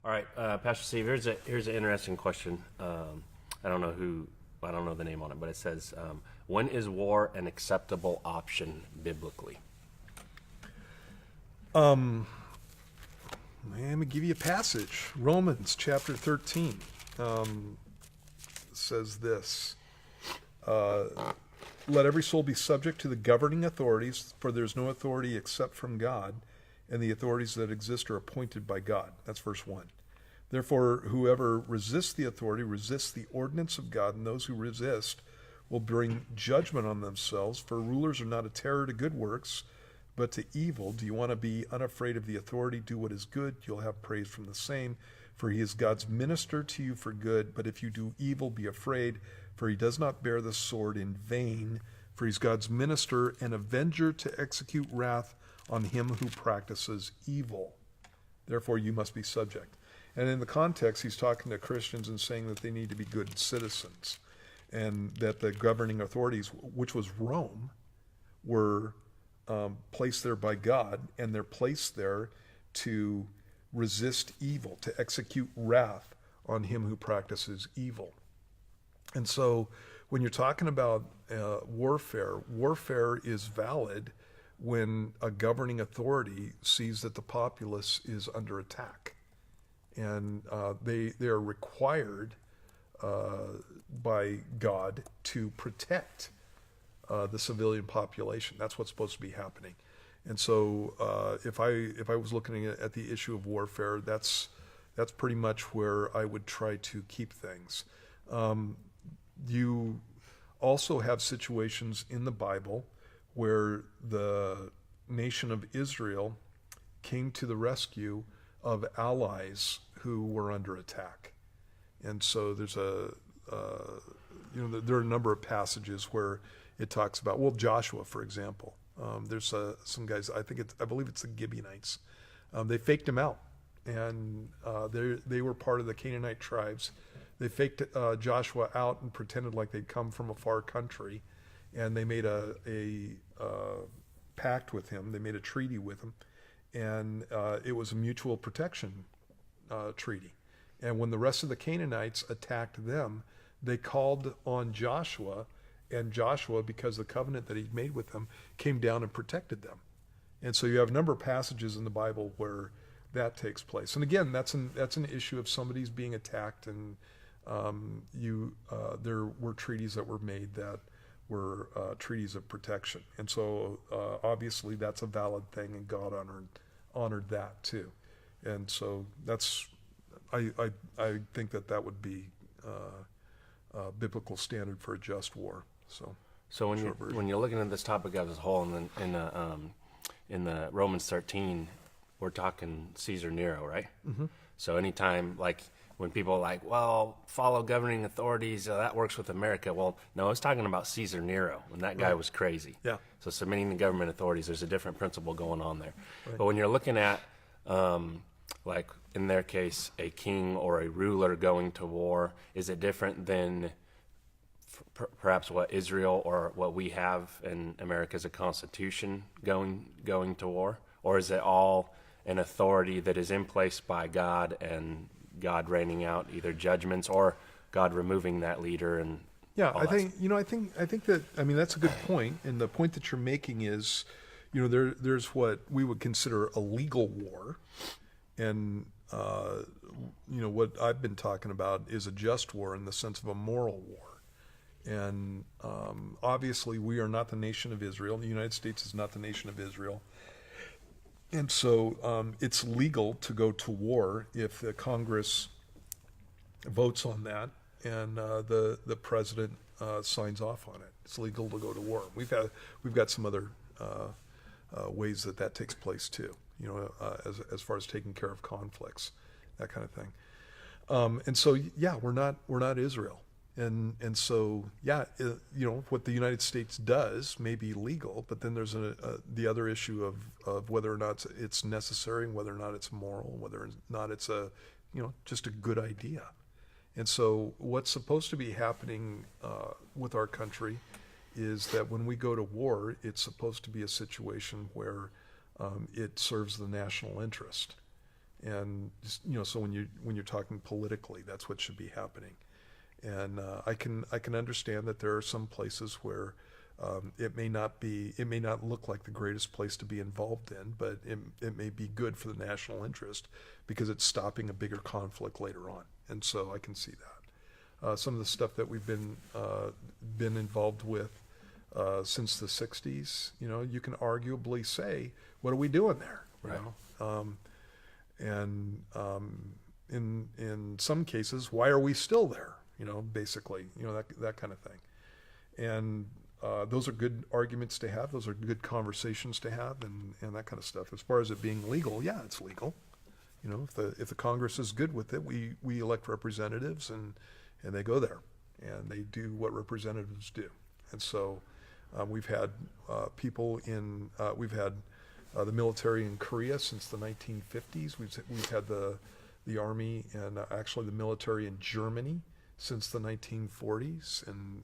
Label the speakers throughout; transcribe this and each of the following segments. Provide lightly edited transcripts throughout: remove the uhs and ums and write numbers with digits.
Speaker 1: All right, Pastor Steve. Here's an interesting question. I don't know the name on it, but it says, "When is war an acceptable option biblically?"
Speaker 2: Let me give you a passage. Romans chapter 13 says this. Let every soul be subject to the governing authorities, for there's no authority except from God, and the authorities that exist are appointed by God. That's verse 1. Therefore, whoever resists the authority resists the ordinance of God, and those who resist will bring judgment on themselves, for rulers are not a terror to good works, but to evil. Do you want to be unafraid of the authority? Do what is good. You'll have praise from the same, for he is God's minister to you for good. But if you do evil, be afraid, for he does not bear the sword in vain, for he's God's minister and avenger to execute wrath on him who practices evil. Therefore, you must be subject. And in the context, he's talking to Christians and saying that they need to be good citizens, and that the governing authorities, which was Rome, were placed there by God, and they're placed there to resist evil, to execute wrath on him who practices evil. And so when you're talking about warfare is valid when a governing authority sees that the populace is under attack. And they are required by God to protect the civilian population. That's what's supposed to be happening. And so if I was looking at the issue of warfare, that's pretty much where I would try to keep things. You also have situations in the Bible where the nation of Israel came to the rescue of allies who were under attack. And so there's there are a number of passages where it talks about, well, Joshua, for example. There's some guys, I believe it's the Gibeonites. They faked him out, and they were part of the Canaanite tribes. They faked Joshua out and pretended like they'd come from a far country, and they made a pact with him. They made a treaty with him, and it was a mutual protection treaty. And when the rest of the Canaanites attacked them, they called on Joshua, and Joshua, because the covenant that he'd made with them, came down and protected them. And so you have a number of passages in the Bible where that takes place. And again, that's an issue of somebody's being attacked, and there were treaties that were made that were treaties of protection. And so obviously that's a valid thing, and God honored that too. And so I think that would be a biblical standard for a just war. So
Speaker 1: when you're looking at this topic as a whole, and then in the Romans 13, we're talking Caesar Nero, right? Mm-hmm. So anytime, like, when people are like, well, follow governing authorities, that works with America. Well, no, I was talking about Caesar Nero, and that guy was crazy.
Speaker 2: Yeah.
Speaker 1: So submitting to government authorities, there's a different principle going on there.
Speaker 2: Right.
Speaker 1: But when you're looking at, like in their case, a king or a ruler going to war, is it different than perhaps what Israel or what we have in America as a constitution going to war? Or is it all an authority that is in place by God, and God raining out either judgments or God removing that leader? And
Speaker 2: I think that, I mean, that's a good point. And the point that you're making is, there's what we would consider a legal war, and what I've been talking about is a just war in the sense of a moral war. And obviously we are not the nation of Israel. The United States is not the nation of Israel. And so it's legal to go to war if the Congress votes on that, and the president signs off on it. It's legal to go to war. We've got some other ways that takes place too. As far as taking care of conflicts, that kind of thing. And so we're not Israel. And so, what the United States does may be legal, but then there's the other issue of whether or not it's necessary, and whether or not it's moral, whether or not it's just a good idea. And so what's supposed to be happening with our country is that when we go to war, it's supposed to be a situation where it serves the national interest. And just, so when you're talking politically, that's what should be happening. And I can understand that there are some places where it may not look like the greatest place to be involved in, but it may be good for the national interest because it's stopping a bigger conflict later on. And so I can see that. Some of the stuff that we've been involved with since the '60s, you can arguably say, what are we doing there?
Speaker 1: Right.
Speaker 2: In some cases, why are we still there? Basically, that kind of thing. And those are good arguments to have. Those are good conversations to have, and that kind of stuff. As far as it being legal, yeah, it's legal. If the Congress is good with it, we elect representatives, and they go there, and they do what representatives do. And so we've had people we've had the military in Korea since the 1950s. We've had the Army and actually the military in Germany since the 1940s, and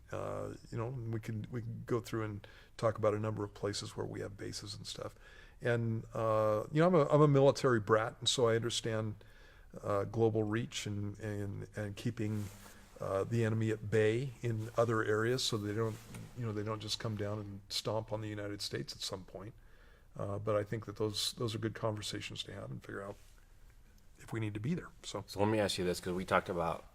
Speaker 2: we can go through and talk about a number of places where we have bases and stuff. And I'm a military brat, and so I understand global reach and keeping the enemy at bay in other areas, so they don't just come down and stomp on the United States at some point. But I think that those are good conversations to have and figure out if we need to be there. So
Speaker 1: let me ask you this, because we talked about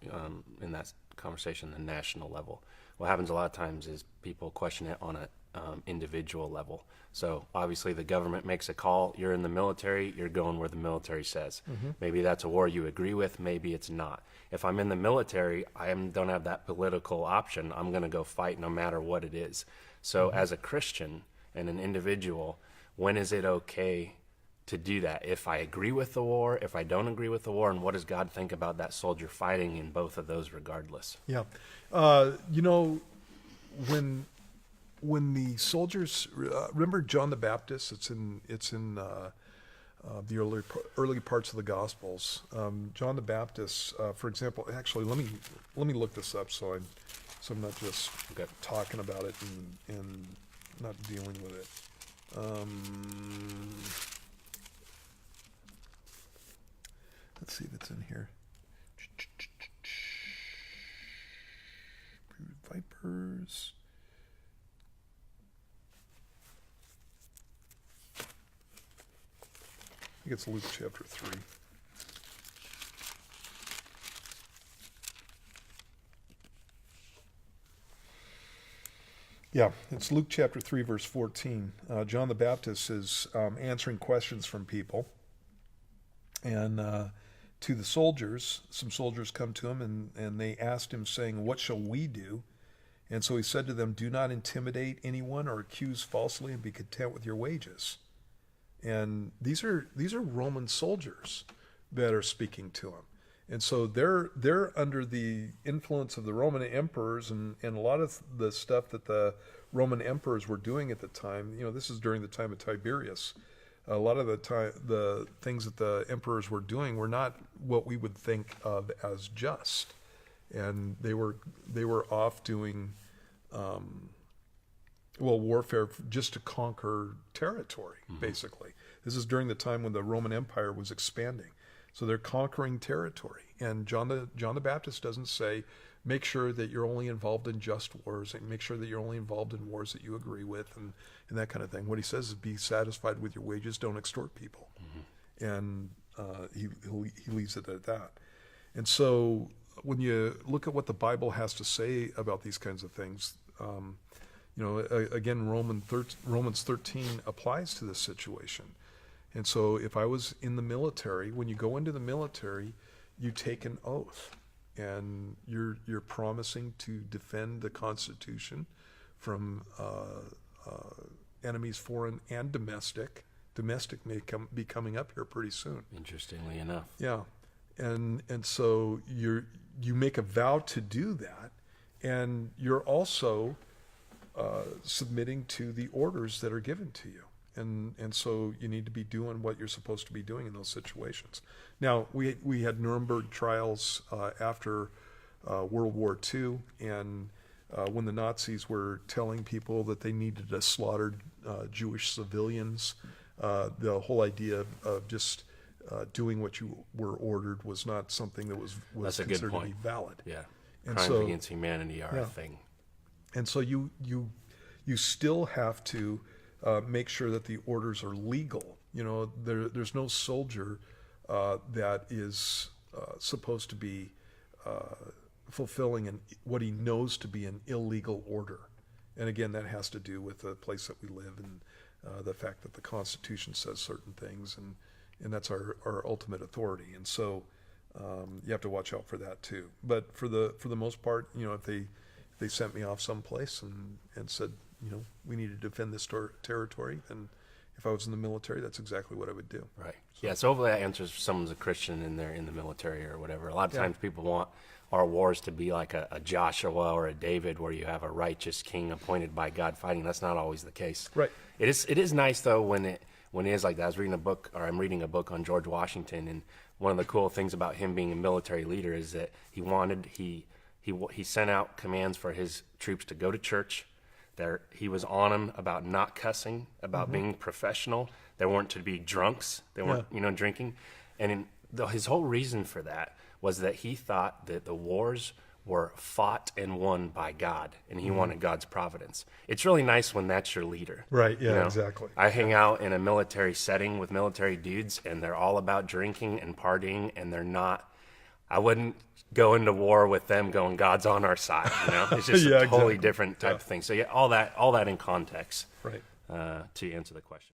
Speaker 1: in that conversation the national level. What happens a lot of times is people question it on a individual level. So obviously the government makes a call. You're in the military. You're going where the military says. Mm-hmm. Maybe that's a war you agree with. Maybe it's not. If I'm in the military, I don't have that political option. I'm going to go fight no matter what it is. So as a Christian and an individual, when is it okay to do that? If I agree with the war, if I don't agree with the war, and what does God think about that soldier fighting in both of those regardless?
Speaker 2: Yeah. When the soldiers, remember John the Baptist? It's in the early parts of the Gospels. John the Baptist, for example. Actually, let me look this up so I'm not just talking about it and not dealing with it. Let's see if it's in here. Vipers. I think it's Luke chapter 3. Yeah, it's Luke chapter 3, verse 14. John the Baptist is answering questions from people. And to the soldiers, some soldiers come to him and they asked him, saying, "What shall we do?" And so he said to them, "Do not intimidate anyone or accuse falsely, and be content with your wages." And these are Roman soldiers that are speaking to him. And so they're under the influence of the Roman emperors, and a lot of the stuff that the Roman emperors were doing at the time. This is during the time of Tiberius. A lot of the things that the emperors were doing were not what we would think of as just, and they were off doing warfare just to conquer territory. Mm-hmm. Basically, this is during the time when the Roman Empire was expanding. So they're conquering territory. And John the Baptist doesn't say, make sure that you're only involved in just wars, and make sure that you're only involved in wars that you agree with, and that kind of thing. What he says is, be satisfied with your wages, don't extort people. Mm-hmm. And he leaves it at that. And so when you look at what the Bible has to say about these kinds of things, again, Romans 13 applies to this situation. And so if I was in the military, when you go into the military, you take an oath, and you're promising to defend the Constitution from enemies, foreign and domestic. Domestic may be coming up here pretty soon.
Speaker 1: Interestingly enough.
Speaker 2: Yeah. And so you make a vow to do that, and you're also submitting to the orders that are given to you. And so you need to be doing what you're supposed to be doing in those situations. Now, we had Nuremberg trials after World War II, and when the Nazis were telling people that they needed to slaughter Jewish civilians, the whole idea of just doing what you were ordered was not something that was
Speaker 1: That's a good
Speaker 2: considered to
Speaker 1: point.
Speaker 2: be valid.
Speaker 1: Yeah.
Speaker 2: And
Speaker 1: Crimes
Speaker 2: so-
Speaker 1: against humanity are a thing.
Speaker 2: And so you still have to make sure that the orders are legal. You know, there's no soldier that is supposed to be fulfilling what he knows to be an illegal order. And again, that has to do with the place that we live and the fact that the Constitution says certain things, and that's our ultimate authority. And so you have to watch out for that too. But for the most part, you know, if they sent me off someplace and said, you know, we need to defend this territory, then if I was in the military, that's exactly what I would do.
Speaker 1: Right. Yeah, so hopefully that answers if someone's a Christian and they're in the military or whatever. A lot of times people want our wars to be like a Joshua or a David where you have a righteous king appointed by God fighting. That's not always the case.
Speaker 2: Right.
Speaker 1: It is nice, though, when it is like that. I'm reading a book on George Washington, and one of the cool things about him being a military leader is that he sent out commands for his troops to go to church. He was on them about not cussing, about being professional. They weren't to be drunks. They weren't, drinking. And his whole reason for that was that he thought that the wars were fought and won by God, and he wanted God's providence. It's really nice when that's your leader.
Speaker 2: Right, yeah,
Speaker 1: you know?
Speaker 2: exactly.
Speaker 1: I hang out in a military setting with military dudes, and they're all about drinking and partying, and they're not. I wouldn't go into war with them going, God's on our side, you know? It's just
Speaker 2: Yeah,
Speaker 1: a totally
Speaker 2: exactly.
Speaker 1: different type of thing. So yeah, all that in context,
Speaker 2: Right.
Speaker 1: to answer the question.